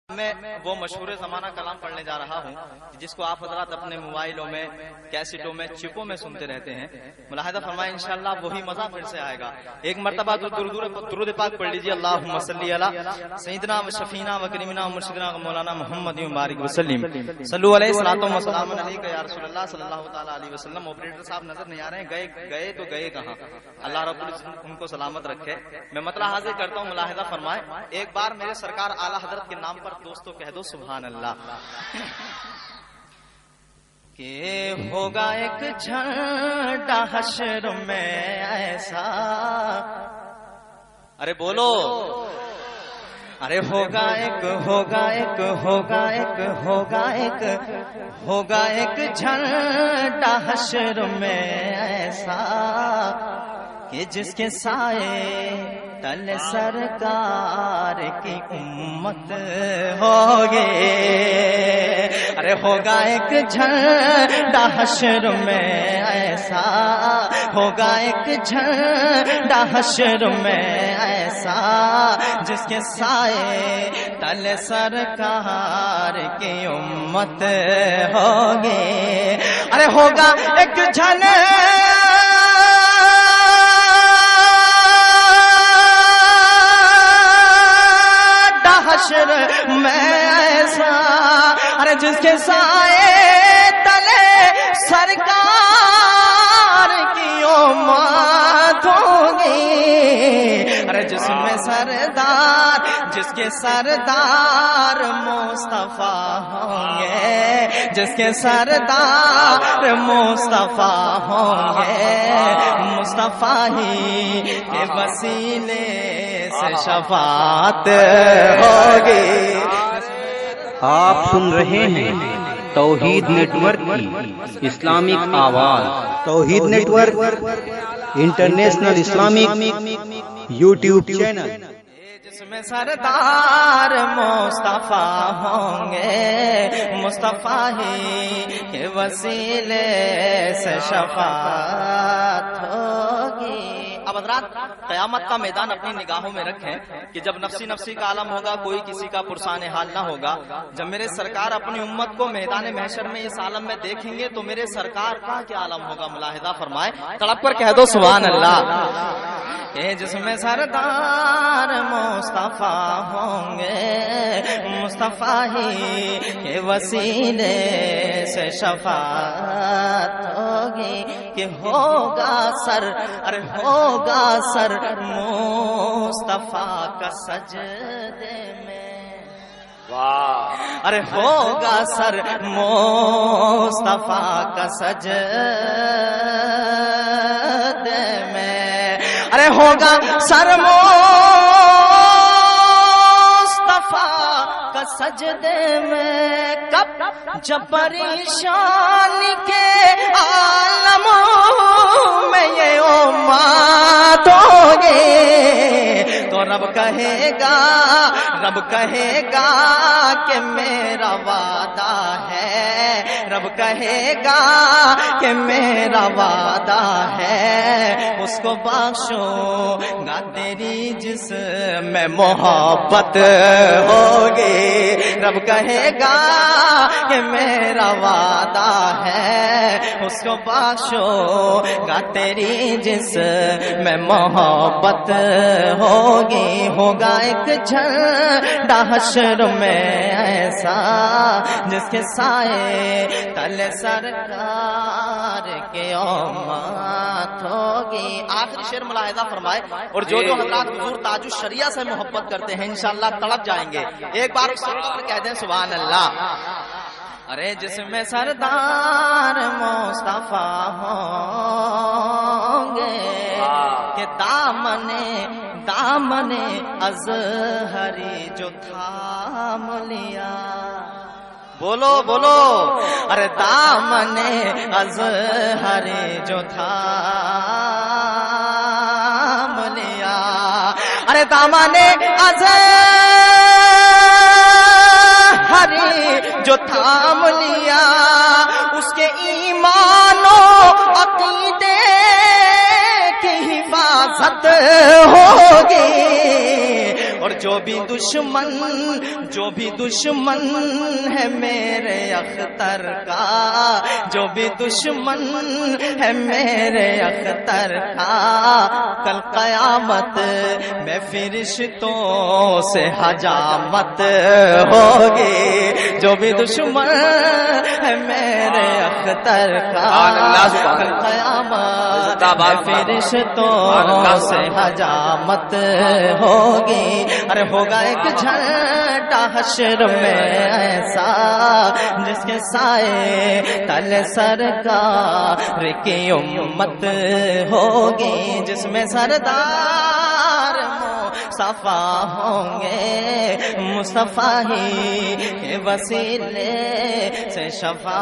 میں وہ مشہور زمانہ کلام پڑھنے جا رہا ہوں جس کو آپ حضرات اپنے موبائلوں میں، کیسٹوں میں، چپوں میں سنتے رہتے ہیں۔ ملاحظہ فرمائیں انشاءاللہ وہی مزہ پھر سے آئے گا۔ ایک مرتبہ درود پاک پڑھ لیجیے، اللہم صلی علی سیدنا و شفینا و کریمنا و مرشدنا و مولانا محمد مبارک وسلم، صلو علیہ الصلوۃ والسلام علیک یا رسول اللہ صلی اللہ تعالی علیہ وسلم۔ آپریٹر صاحب نظر نہیں آ رہے ہیں، گئے تو گئے کہاں؟ اللہ رب العزت ان کو سلامت رکھے۔ میں مطلع حاضر کرتا ہوں، ملاحظہ فرمائیں۔ ایک بار میرے سرکار اعلی حضرت کے نام پر دوستو کہہ دو سبحان اللہ، کہ ہوگا ایک جھنڈا حشر میں ایسا، ارے بولو، ارے ہوگا ایک جھنڈا حشر میں ایسا، کہ جس کے سائے تل سرکار کی امت ہوگی۔ ارے ہوگا ایک جھنڈا حشر میں ایسا، ہوگا ایک جھنڈا حشر میں ایسا، جس کے سائے تل سرکار کی امت ہوگی۔ ارے ہوگا ایک جھنڈا حشر میں ایسا، ارے جس کے سائے تلے سرکار کی امت ہوگی۔ ارے جس میں سردار، جس کے سردار مصطفیٰ ہوں گے، جس کے سردار مصطفیٰ ہوں گے، مصطفیٰ ہی کے وسیلے سے شفاعت ہوگی۔ آپ سن رہے ہیں توحید نیٹ ورک کی اسلامک آواز۔ Tauheed Network International Islamic YouTube Channel, جس میں سردار مصطفیٰ ہوں گے، مصطفیٰ ہی کے وسیلے سے شفاعت ہوگی۔ اب حضرات قیامت کا میدان اپنی نگاہوں میں رکھیں کہ جب نفسی نفسی کا عالم ہوگا، کوئی کسی کا پرسان حال نہ ہوگا۔ جب میرے سرکار اپنی امت کو میدان محشر میں اس عالم میں دیکھیں گے تو میرے سرکار کا کیا عالم ہوگا؟ ملاحظہ فرمائے، تڑپ کر کہہ دو سبحان اللہ، کہ جس میں سردار مصطفیٰ ہوں گے، مصطفیٰ ہی کے وسیلے سے شفاعت ہوگی۔ کہ ہوگا سر، ارے ہوگا سر مصطفیٰ کا سجدے میں، ارے ہوگا سر مصطفیٰ کا سجدے میں، ارے ہوگا سر مصطفیٰ کا سجدے میں۔ کب؟ جب پریشانی کے عالموں میں یہ امت ہوگی، تو رب کہے گا کہ میرا وعدہ ہے، رب کہے گا کہ میرا وعدہ ہے، اس کو بخشو گا تیری جس میں محبت ہوگی۔ رب کہے گا کہ میرا وعدہ ہے، اس کو بخشو گا تیری جس میں محبت ہوگی۔ ہوگا ایک جھنڈا حشر میں ایسا، جس کے سائے تلے سرکار کے امت ہوگی۔ آخری شعر ملاحظہ فرمائے، اور جو حضرات حضور تاج الشریعہ سے محبت کرتے ہیں انشاءاللہ تڑپ جائیں گے۔ ایک بار کہہ دیں سبحان اللہ۔ ارے جس میں سردار مصطفیٰ ہوں گے، کہ دامن ازہری جو تھام لیا، بولو بولو، ارے دامن ازہری جو تھام لیا، ارے دامن ازہری جو تھام لیا، اس کے ایمان و عقیدے کی حفاظت ہوگی۔ اور جو بھی دشمن ہے میرے اختر کا، جو بھی دشمن ہے میرے اختر کا، کل قیامت میں فرشتوں سے حجامت ہوگی، جو بھی دشمن ہے میرے اختر کا، کل قیامت میں فرشتوں سے حجامت ہوگی۔ ارے ہوگا ایک جھنڈا حشر میں ایسا، جس کے سائے تلے سرکار کی امت ہوگی، جس میں سردار مصطفیٰ ہوں گے، مصطفیٰ ہی کے وسیلے سے شفاعت